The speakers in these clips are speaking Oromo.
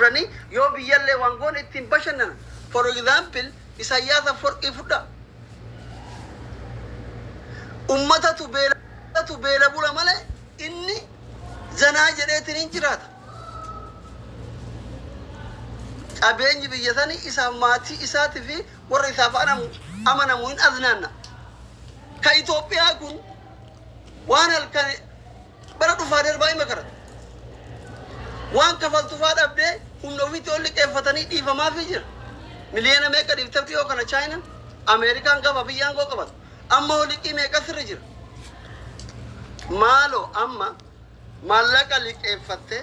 Rani yo biyalle wangon ittin bashanana. For example, Isaiah for ifuda. Ummata tu bela bula male inni zana jedheetin hin jiraata. Qabeenyi biyya sanii isa maatii isaati fi warra isaaf amanamu hin aznaanna. Ka Itoophiyaa kun waan halkan bara dhufaa darbaa hima karata. Waan kafaltufaa dhabdee humna ofiitti ol liqeeffatanii dhiifamaafii jira. Miliyoona meeqa dhiiftatti yoo kana Chaayinaan Ameerikaan qaba biyyaan koo qabatu. Amma holiqii meeqa sirra jira. Maaloo amma maallaqa liqeeffattee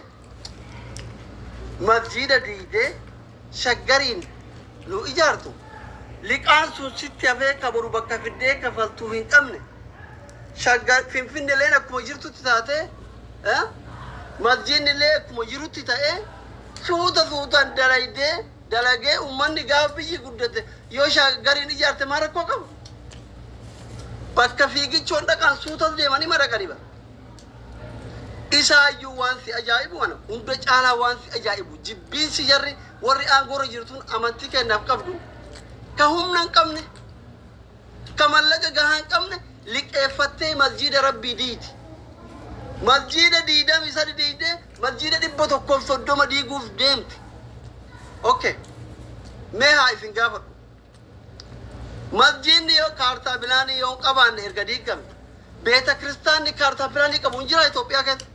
masjiida diidee shaggariin nu ijaartu. Liqaan sun sitti hafee kabaru bakka fiddee kafaltuu hin qabne. Shaggar Finfinneeleen akkuma jirtutti taatee masjiidnillee akkuma jirutti ta'ee suutaan dalagee ummanni gaafa biyyi guddate yoo shaggariin ijaarte maa rakkoo qabu. Bakka fiigichoon dhaqaan suutas deemanii madaqanii bara. Isaayyuu waan si ajaa'ibu wana hunda caalaa waan si ajaa'ibu jibbiinsi jarri warri aangoorra jirtuun amantii kennaaf qabdu ka humna hin qabne ka mallaqa gahaa hin qabne liqeeffattee masjiida rabbii diidi. Masjiida diidam isa diidee masjiida 130 diiguuf deemti. Okay. Mee haa isin gaafadhu. Masjiidni yoo kaartaa bilaanii yoo qabaanne erga diigame beeta kiristaanni kaartaa bilaanii qabu hin jira Itoophiyaa keessa.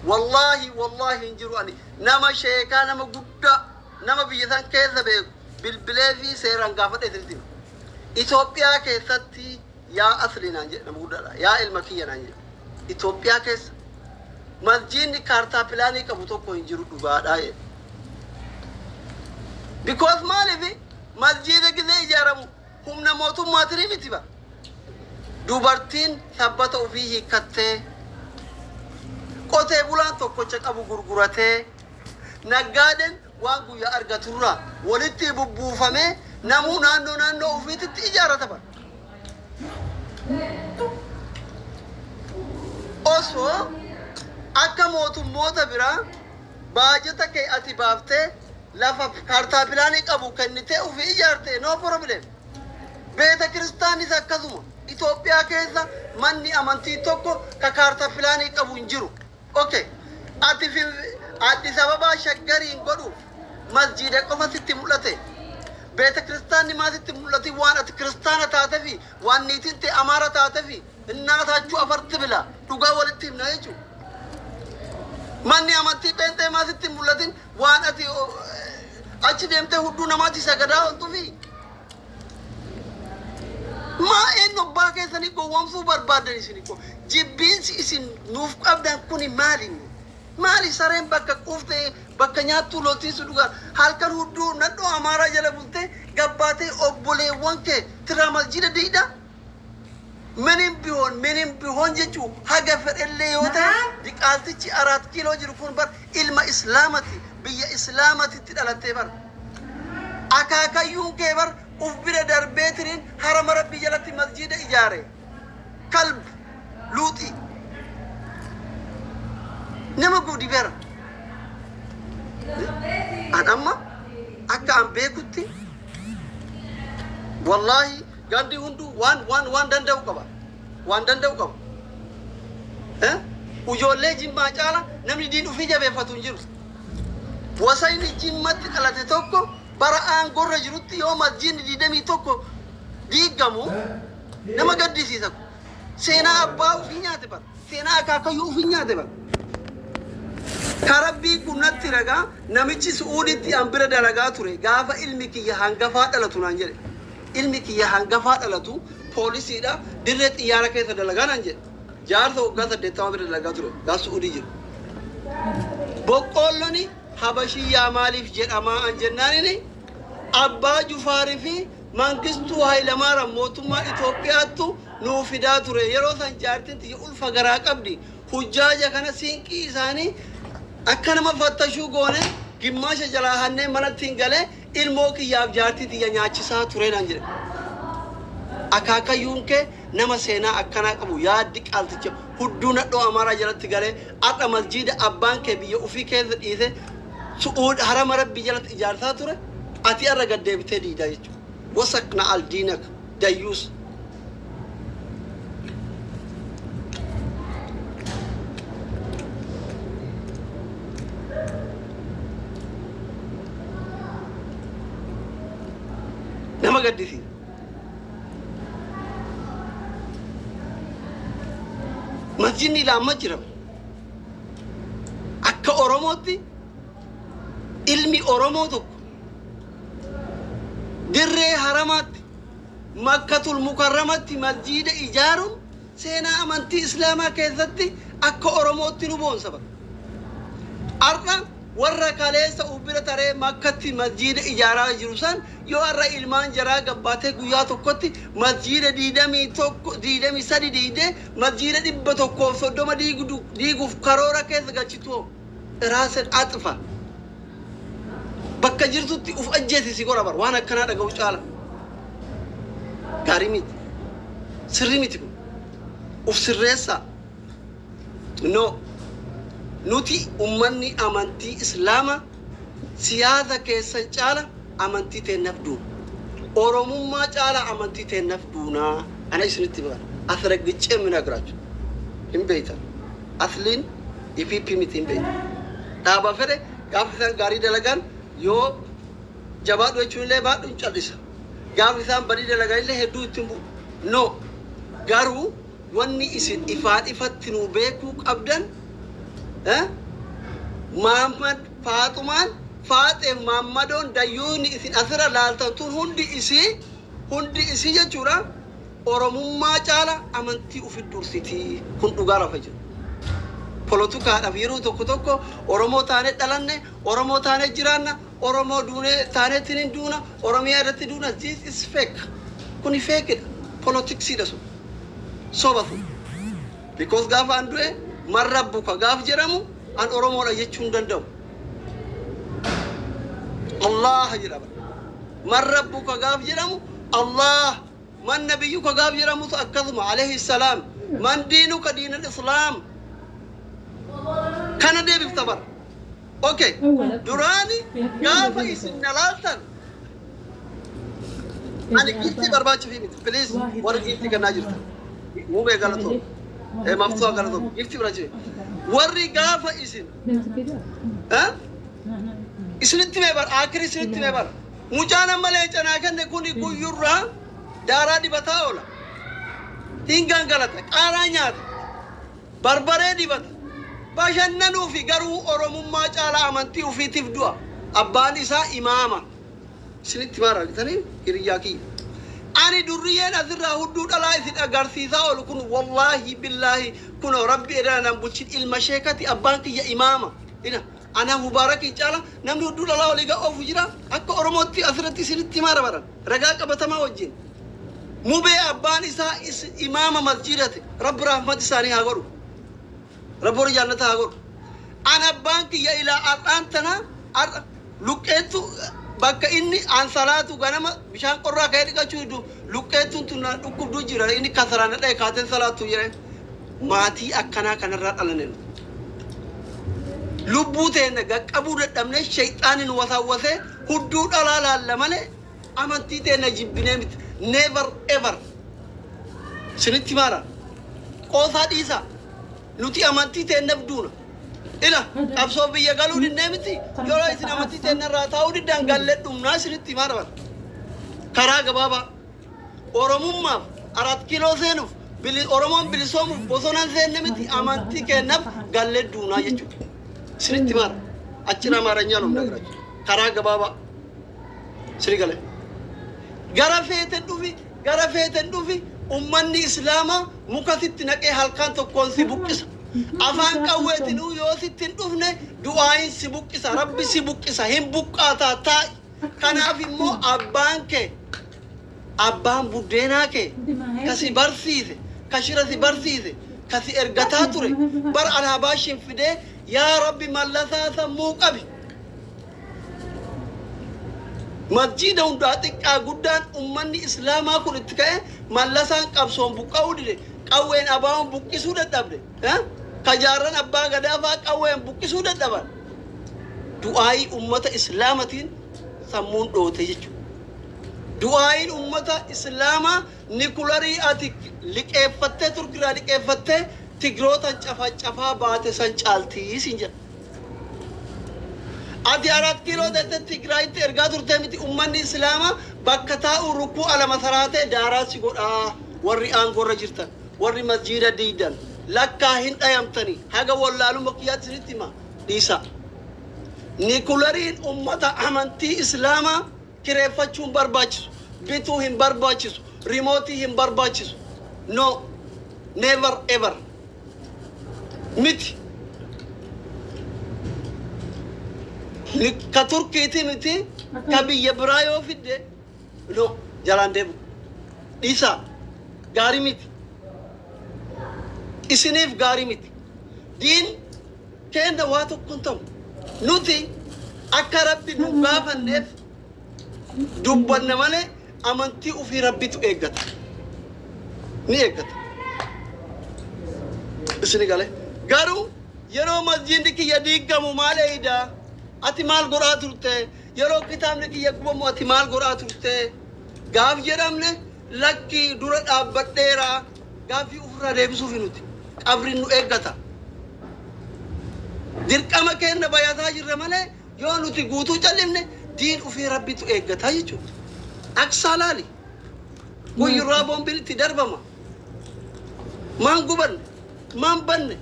Wallahi hin jiru ani nama sheekaa nama guddaa nama biyya san keessa beeku bilbilee fi seeraan gaafadhe tirtiin. Itoophiyaa keessatti yaa asli naan jedhe nama guddaadha yaa ilma kiyya naan jedhe. Itoophiyaa keessa masjiidni kaartaa bilaanii qabu tokko hin jiru dhugaadhaa jedhe. Because maaliif masjiida gisee ijaaramu humna mootummaatiin miti ba. Dubartiin sabbata ofii hiikkattee qotee bulaan tokkocha qabu gurguratee naggaadeen waan guyyaa argaturraa walitti bubbuufamee namuu naannoo ofiititti ijaarata bara. Osoo akka mootummoota biraa baajata kee ati baaftee lafa kaartaa bilaanii qabu kennitee ofii ijaarte no problem. Beeta kiristaanis akkasuma Itoophiyaa keessa manni amantii tokko ka kaartaa bilaanii qabu hin jiru. Okay. Ati sababa shaggariin godhuuf masjiida qofa sitti mul'ate. Beeta kiristaanni maa sitti mul'ate waan ati kiristaana taate fi waan niitiin ta'e amaara taate fi innaataachuu afarti bila dhugaa walitti himna jechuudha. Manni amantii pheenxee maa sitti mul'atin waan ati achi deemtee hudduu namaatti sagadaa oltu fi maa eenyu abbaa keessanii gowwoomsuu barbaadan isin jibbiinsi isin nuuf qabdan kuni maali sareen bakka quuftee bakka nyaattuu lootiisu dhugaa halkan hudduu nadhoo amaaraa jala bultee gabbaatee obboleewwan kee tiraa masjiida diida menin bihoon jechuu haga fedhellee yoo ta'e diqaaltichi 4 kiiloo jiru kun bar ilma islaamati biyya islaamatitti dhalattee bar akaakayyuun kee bar uf bira darbeetiniin harama rabbii jalatti masjiida ijaare kalb luuxi nama gudi bera an amma akka an beekutti wallahi gandi hundu waan danda'u qaba waan danda'u qaba ujoollee jimmaa caala namni diin ufii jabeeffatu hin jiru. Wasayni jimmatti dhalate tokko bara aangorra jirutti yoo masjiidni 21 diigamu nama gaddisiisa. Seenaa abbaa ufii nyaate bara seenaa akaakayyuu ufii nyaate bara. Karabbii kunnatti ragaa namichi Suuditti an bira dalagaa ture gaafa ilmi kiyya hangafaa dhalatu naan jedhe. Ilmi kiyya hangafaa dhalatu poolisiidha dirree xiyyaara keessa dalagaa naan jedhe. Jaarsa waggaa 80 bira dalagaa ture gaa Suudii jiru. Boqqolloni habashiyyaa maaliif jedhamaa an jennaanini abbaa Jufaarii fi Mangistuu Hayilamaariyaam mootummaa Itoophiyaattu nuu fidaa ture yeroo san jaartiin tiyya ulfa garaa qabdi hujjaaja kana siinqii isaanii akka nama fattashuu goone gimmaasha jalaa hannee manatti hin galee ilmoo kiyyaaf jaartii tiyya nyaachisaa ture naan jedhe. Akaakayyuun kee nama seenaa akkanaa qabu yaaddi qaalticha hudduu nadhoo amaaraa jalatti galee akka masjiida abbaan kee biyya ofii keessa dhiise su'uud harama rabbii jalatti ijaarsaa ture ati irra gad deebitee diidaa jechuudha. Wasakna al diinak dayyuus. Nama gaddisi. Masjidni laamma jira. Akka Oromootti ilmi Oromoo tokko dirree haramaatti Makkatul Mukarramatti masjida ijaaruun seenaa amantii Islaamaa keessatti akka Oromootti nu boonsa ba'a. Har'a warra kaleessa ubbira taree Makkatti masjida ijaaraa jiru san yoo har'a ilmaan jaraa gabbaatee guyyaa tokkotti masjida 23 diidee masjida 130 diiguuf karoora keessa galchitu raasan axfa. Bakka jirtutti uf ajjeesisi gora bar waan akkanaa dhaga'u caala. Gaarii miti. Sirrii miti kun. Uf sirreessaa. No. Nuti ummanni amantii Islaamaa siyaasa keessan caala amantii teennaaf duuna. Oromummaa caala amantii teennaaf duunaa. Ana isinitti bara. Asiraggichee mina giraachuu. Hin beeytan. Asliin IPP miti hin beeytan. Dhaaba fedhe gaafa isaan gaarii dalagaan yoo jabaadhu jechuun illee baadhu hin callisa. Gaafa isaan badii dalagan illee hedduu ittiin bu'u. No. Garuu wanni isin ifaan ifatti nu beekuu qabdan Muhammad Faatumaan Faatee Muhammadoon dayyuuni isin asirra laaltatuun hundi isii jechuudha Oromummaa caala amantii ufit dursitii kun dhugaa lafa jiru. Polootikaadhaaf yeroo tokko Oromoo taanee dhalanne Oromoo taanee jiraanna Oromoo duunee taaneetiin hin duuna Oromiyaa irratti duuna this is fake. Kuni fakeidha. Politiksiidha sun. Soba sun. Because gaafa an du'e marrabbuka gaaf jedhamu an Oromoodha jechuu hin danda'u. Allah jedhama. Marrabbuka gaaf jedhamu Allah. Man nabiyyuka gaaf jedhamu akkasuma alayhi salaam. Man diinuka diin al-Islaam. Kana deebifta bara. Okay. Duraani gaafa isin nalaaltan. Ani giftii barbaachifi miti. Please warra giftii kennaa jirta. Muumee galatoo. Maftuu galatoo. Giftii barbaachifi. Warri gaafa isin. Isinitti mee bara. Akiri isinitti mee bara. Mucaan ammalee canaa kenne kuni guyyurraa daaraa dibataa oola. Hingaan galata. Qaaraa nyaata. Barbaree dibata. Bashannanuu fi garuu Oromummaa caalaa amantii ufiitiif du'a. Abbaan isaa imaama. Isinitti maara bitanii hiriyyaa kiyya. Ani durriyyeen asirraa hudduu dhalaa isin agarsiisaa oolu kun wallaahi billaahi kun rabbi edaanan bulchin ilma sheekati abbaan kiyya imaama. Ina ana mubaarakii caala namni hudduu dhalaa olii oofu jira akka Oromootti asirratti isinitti maara baran ragaa qabatamaa wajjin. Mubee abbaan isaa imaama masjidate rabbi rahmat isaanii haa godhu. Rabboon jannata haa godhu. Ana banki ya ila arantana luqqeetu bakka inni an salaatu ganama bishaan qorraa ka'ee dhiqachuu luqqeetuun tun dhukkubduu jira inni kasaraan dha'e kaateen salaatu jira. Maatii akkanaa kanarraa dhalanne. Lubbuu teenya gaqqabuu dadhabnee shayxaaniin wasaawwasee hudduu dhalaa laalla malee amantii teenya jibbinee miti. Never ever. Sinitti maara. Qoosaa dhiisaa. Nuti amantii teennaaf duuna. Ila qabsoo biyya galuu dinnee miti. Yeroo isin amantii teennarraa taa'uu diddaan gallee dhumnaa isinitti maara bara. Karaa gabaabaa. Oromummaaf 4 kiiloo seenuuf Oromoon bilisoomuuf bosonaan seenne miti amantii kennaaf gallee duunaa jechuudha. Isinitti maara. Achina maaranyaa lomna gara. Karaa gabaabaa. Sini galee. Gara feeten dhufi ummanni Islaamaa muka sitti naqee halkan tokkoon si buqqisa. Afaan qawweetinuu yoo sitti hin dhufne du'aayin si buqqisa. Rabbi si buqqisa. Hin buqqaataa taa'i. Kanaaf immoo abbaan buddeenaa kee kasi barsiise kashira si barsiise kasi ergataa ture bar alaabaa shinfidee yaa Rabbi mallasaa sammuu qabi. Masjida hundaa xiqqaa guddaan ummanni Islaamaa kun itti ka'e mallasaan qabsoon buqqa'uu dide qawween abaa'uun buqqisuu dadhabde. Kajaarran abbaa gadaafaa qawween buqqisuu dadhaban. du'aayi ummata islaamatiin sammuun dhoote jechuudha. Du'aayin ummata islaamaa nikularii ati liqeeffattee turkiraa liqeeffattee tigrootan cafaa baate san caaltii siin jedha. Ati 4 kiiloo deette tigraayitti ergaa turtee miti ummanni islaamaa bakka taa'u rukkuu alama saraatee daaraasi godhaa warri aangorra jirtan warri masjiida diidan lakkaa hin dhayamtanii haga wallaaluma kiyyaatti isinitti hima dhiisa. Nikulariin ummata amantii islaamaa kireeffachuun barbaachisu bituu hin barbaachisu rimootii hin barbaachisu no never ever miti ka turkiiti miti ka biyya biraa yoo fidde no jalaan deemu dhiisa gaarii miti isiniif gaarii miti diin kenna waa tokkon ta'u nuti akka rabbi nu gaafanneef dubbanna malee amantii ufii rabbitu eeggata ni eeggata isini gale garuu yeroo masjiidni kiyya diigamu maal eeyda ati maal godhaa turte yeroo kitaabni kiyya gubamu ati maal godhaa turte gaaf jedhamne lakki dura dhaabbadheera gaafii ofirraa deebisuufi nuti qabrin nu eeggata dirqama kenna bayataa jirra malee yoo nuti guutuu callimne diin ufii rabbitu eeggata jechuudha. Aksaa laali guyyurraa boombiin itti darbama maan gubanne maan banne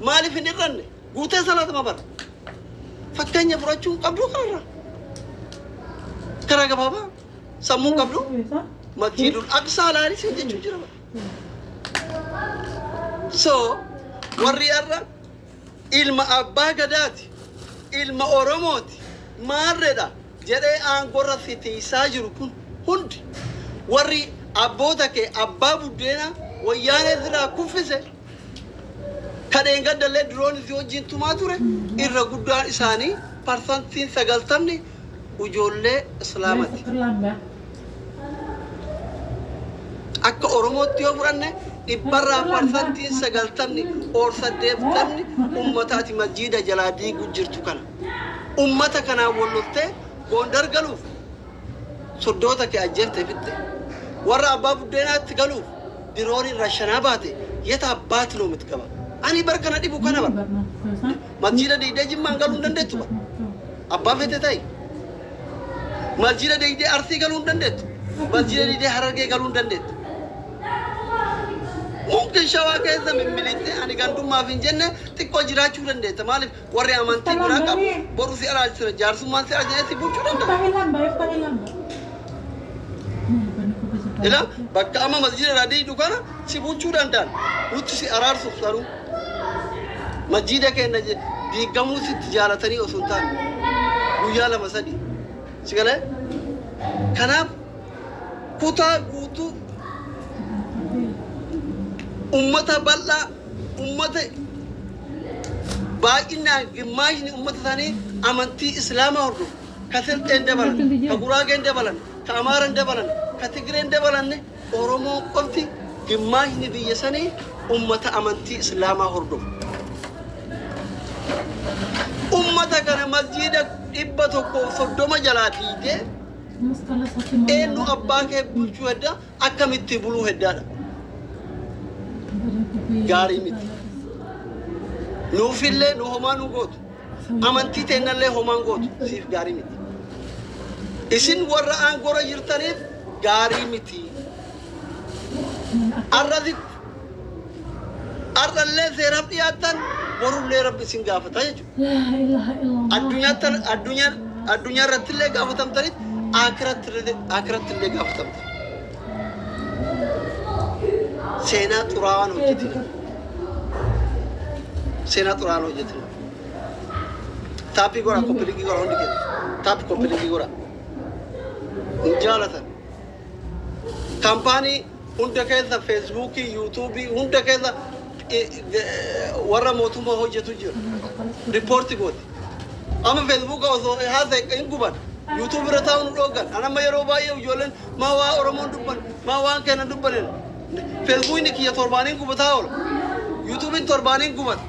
maaliif hin irranne guutee salaatama bara fakkeenya fudhachuun qabdu kanarra karaa gabaabaa sammuun qabdu masjiidul aqsaa laali siin jechuu jira bara. So warri irra ilma abbaa gadaati ilma oromooti maarreedha jedhee aangorra fitiisaa jiru kun hundi warri abboota kee abbaa buddeena wayyaanee irraa kuffise kadheen gaddallee diroon isii wajjin tumaa ture irra guddaan isaanii parsantiin 90 ijoollee islaamati. Akka oromootti yoo fudhanne dhibbarraa parsantiin 90 or 80 ummataati masjiida jalaa diiguu jirtu kana ummata kanaan walloltee Gondar galuuf soddoota kee ajjeelte fitte warra abbaa buddeenaatti galuuf diroon irra shanaa baate yeta abbaati loo miti qaba ani barkana dhibu kana bar masjiida diidee jimmaan galuu hin dandeettu bar abbaa fete ta'i masjiida diidee arsii galuu hin dandeettu masjiida diidee harargee galuu hin dandeettu mungkin shawaa keessa mimmilitte ani gandummaaf hin jenne xiqqoo jiraachuu dandeetta maaliif warri amantii biraa qabu boru si araajisira jaarsummaan si araajisira si bulchuu danda'a. Ila bakka amma masjiida radii dukana si bulchuu danda'an nuti si araarsuuf sanuu masjiida keenya diigamuu sitti jaalatanii osoo hin taane guyyaa 2-3 si galee kanaaf kutaa guutuu ummata bal'aa ummata baay'inaan gimmaashni ummata isaanii amantii islaamaa hordofu ka silxeen dabalan ka guraageen dabalan ka amaaran dabalan ka tigreen dabalanne oromoo qofti gimmaashni biyya sanii ummata amantii islaamaa hordofu. Ummata kana masjiida 130 jalaa diidee eenyu abbaa kee bulchuu hedda akkamitti buluu heddaadha. Gaarii miti nuufillee nu homaa nu gootu amantii teennallee homaan gootu siif gaarii miti isin warra aangora jirtaniif gaarii miti arrallee seeraaf dhiyaattan borullee rabbi isin gaafata jechuudha addunyaa irrattillee gaafatamtanitti akirattillee gaafatamtan seenaa xuraawaan hojjetina seenaa xuraawaan hojjetina taappii godha koppiligii godha hundi kenna taappii koppiligii godha hin jaalatan kaampaanii hunda keessa feesbuukii yuutuubii hunda keessa warra mootummaa hojjetu jira riippoortii gooti amma feesbuuka osoo haasa'e hin guban yuutuubii irra taa'uun dhoogan anamma yeroo baay'ee ijoolleen maa waa oromoon dubban maa waan kennan dubbanen feesbuukni kiyya torbaanin gubataa oola yuutuubiin torbaanin gubata